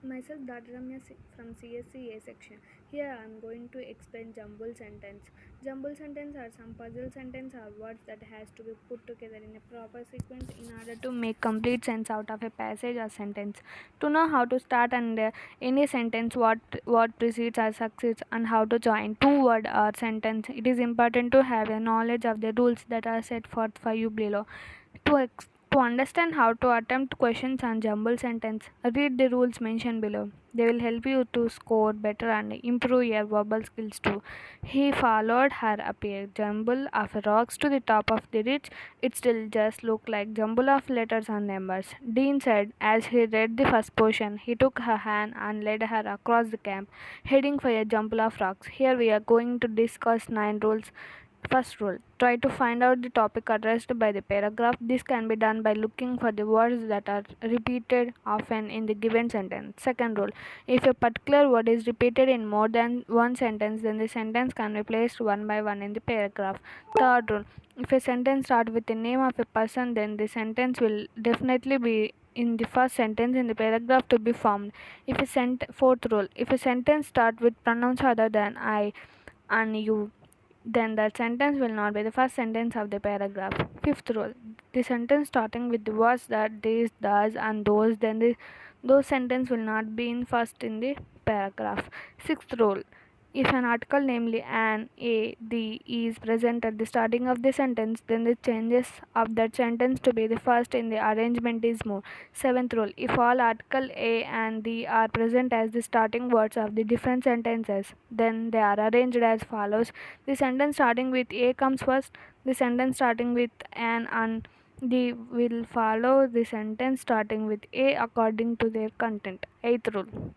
Myself Dr. Ramya from CSCA section. Here I am going to explain jumble sentence. Jumble sentence are some puzzle sentence or words that has to be put together in a proper sequence in order to make complete sense out of a passage or sentence. To know how to start and any sentence, what precedes or succeeds, and how to join two word or sentence, it is important to have a knowledge of the rules that are set forth for you below. To understand how to attempt questions on jumble sentence, read the rules mentioned below. They will help you to score better and improve your verbal skills too. He followed her up a jumble of rocks to the top of the ridge. It still just looked like jumble of letters and numbers. Dean said as he read the first portion. He took her hand and led her across the camp, heading for a jumble of rocks. Here we are going to discuss 9 rules. First rule, try to find out the topic addressed by the paragraph. This can be done by looking for the words that are repeated often in the given sentence. Second rule, if a particular word is repeated in more than one sentence, then the sentence can be placed one by one in the paragraph. Third rule, if a sentence starts with the name of a person, then the sentence will definitely be in the first sentence in the paragraph to be formed. Fourth rule, if a sentence starts with pronouns other than I and you, then that sentence will not be the first sentence of the paragraph. Fifth rule, the sentence starting with the words that, this, does, and those, then those sentence will not be in first in the paragraph. Sixth rule, if an article, namely an, a, the, is present at the starting of the sentence, then the changes of that sentence to be the first in the arrangement is more. Seventh rule, if all article a and the are present as the starting words of the different sentences, then they are arranged as follows. The sentence starting with a comes first, the sentence starting with an and the will follow the sentence starting with a according to their content. Eighth rule,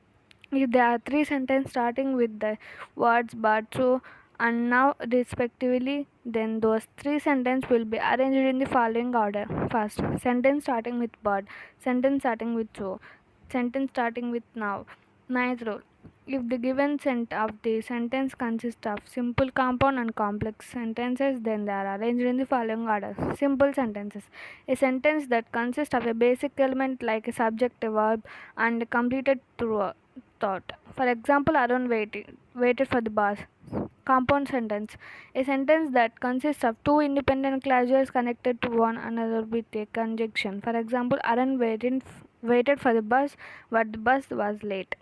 if there are three sentences starting with the words but, so, and now respectively, then those three sentences will be arranged in the following order. First, sentence starting with but, sentence starting with so, sentence starting with now. Ninth rule, if the given of the sentence consists of simple, compound, and complex sentences, then they are arranged in the following order. Simple sentences, a sentence that consists of a basic element like a subject, a verb, and completed through a thought. For example, Arun waited for the bus. Compound sentence, a sentence that consists of two independent clauses connected to one another with a conjunction. For example, Arun waited for the bus, but the bus was late.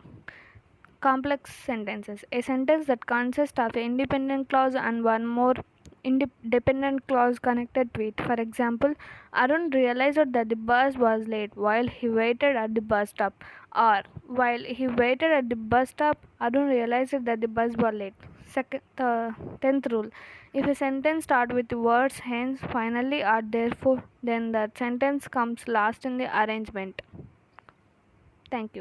Complex sentences, a sentence that consists of an independent clause and one more independent clause connected to it. For example, Arun realized that the bus was late while he waited at the bus stop. Or, while he waited at the bus stop, Arun realized that the bus was late. Tenth rule, if a sentence starts with the words hence, finally, or therefore, then that sentence comes last in the arrangement. Thank you.